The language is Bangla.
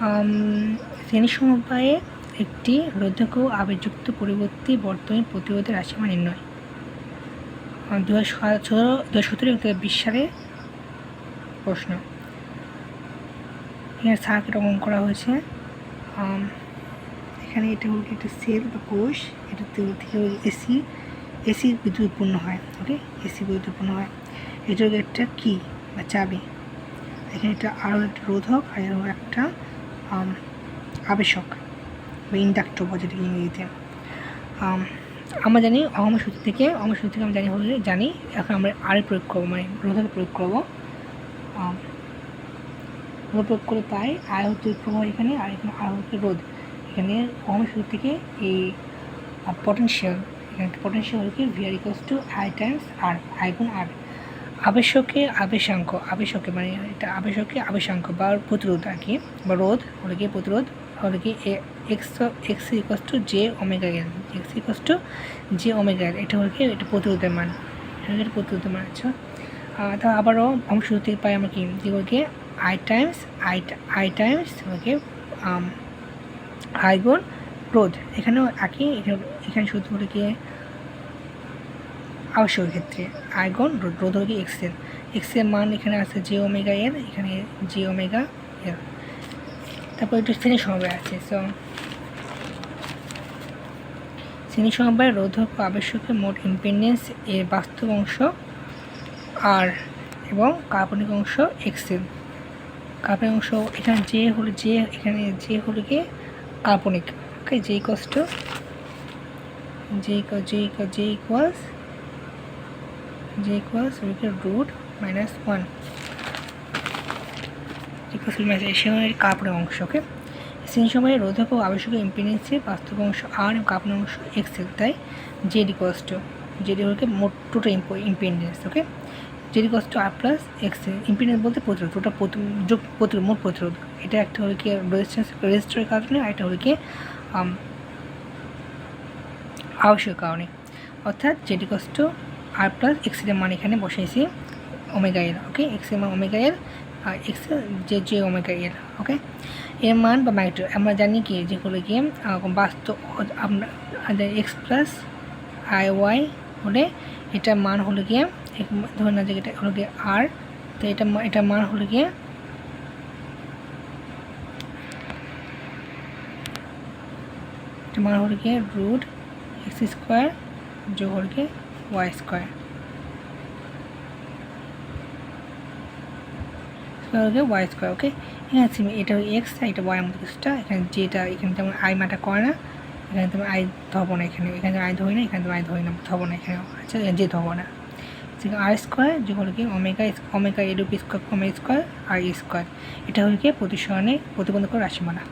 শ্রেণী সমবায়ে একটি রোধক ও আবেশযুক্ত পরিবর্তী বর্তনী প্রতিরোধের রাশিমান নির্ণয়। 2017-20 সালে প্রশ্ন। এখানে সার্কিট অঙ্কন করা হয়েছে। এখানে এটা হলো একটা সেল বা কোষ, এটা থেকে এসি বিদ্যুৎ উৎপন্ন হয়। ওকে, এসি বিদ্যুৎ উৎপন্ন হয়। এটা হলো একটা কি বা চাবি। এখানে এটা আরও একটা রোধক, আর এর একটা আবেশক বা ইন্ডাক্টর বা যেটা ইংরেজিতে। আমরা জানি অহম সূত্র থেকে আমি জানি এখন আমরা আরে প্রয়োগ করবো, মানে রোধক প্রয়োগ করবো। রোধ প্রয়োগ করে পাই আয় হচ্ছে প্রবাহ এখানে, আর এখানে আর হচ্ছে রোধ। এখানে অহম সূত্র থেকে এই পটেনশিয়াল, এখানে পটেনশিয়াল হল কি V R equals to I times R, I গুণ আর। আবেশকে মানে এটা আবেশাঙ্ক বা প্রতিরোধ আর কি, বা রোধ হলে কি প্রতিরোধ হলে কি x equals to J omega L, x equals to J omega এল। এটা হলে কি এটা প্রতিরোধের মান, এটা প্রতিরোধের মান। আচ্ছা, তা আবারও অংশ থেকে পাই আমরা কি যেগুলোকে আই টাইমস হলে আই গুণ রোধ। এখানেও একই, এখানে শুধু হলে কি আবশ্যক ক্ষেত্রে আই গুণ রোধ হলে কি এক্সের মান এখানে আছে জে ওমেগা এল, এখানে জে ওমেগা এল। তারপর একটু শ্রেণী সমবায় আছে। সো শ্রেণী সমবায় রোধক ও আবশ্যকের মোট ইম্পিডেন্স এর বাস্তব অংশ আর এবং কাল্পনিক অংশ এক্সেল। কাল্পনিক অংশ এখানে এখানে জে হলো কি কাল্পনিক। Okay, J equals to root minus 1 এর কাল্পনিক অংশ। ওকে, শ্রেণী সময়ে রোধক ও আবশ্যক ইম্পিডেন্সের বাস্তব অংশ আর এবং কাল্পনিক অংশ এক্সেল, তাই জেড ইকুয়ালস টু হলো কি মোট total impedance. Okay, Z equals to R plus XL. Impedance বলতে প্রতিরোধ, ওটা মোট প্রতিরোধ। এটা একটা হলো কি রেজিস্টারের কারণে, আর এটা হলো কি আবশ্যক কারণে। অর্থাৎ Z equals to R plus এক্সেলের মান এখানে বসাইছি ওমেগা এল। ওকে, এক্সের মান ওমেগা এল আর XL J omega L. Okay, এর মান বা ম্যাগনিটিউড আমরা জানি কি যেগুলো কি বাস্তব আমরা এক্স প্লাস আই ওয়াই হলে এটার মান হলো গিয়ে ধরে না যে এটা হলো গিয়ে আর, তো এটা মান হলো গিয়ে রুট এক্স স্কোয়ার যোগ হলো গিয়ে ওয়াই স্কোয়ার, ওকে, এখানে এটা এক্স, এটা ওয়াই মধ্যে কিছুটা, এখানে যেটা এখানে তেমন আই ম্যাটার করে না, এখানে তুমি আই ধরবো না, এখানে আই ধরি না, এখানে তুমি আই ধরি না, ধরবো না এখানে। আচ্ছা, যে ধরবো না, আর স্কোয়ার যে হলো কি omega L square omega square R square. এটা হলো কি প্রতিসরণে প্রতিবন্ধক রাশিমালা।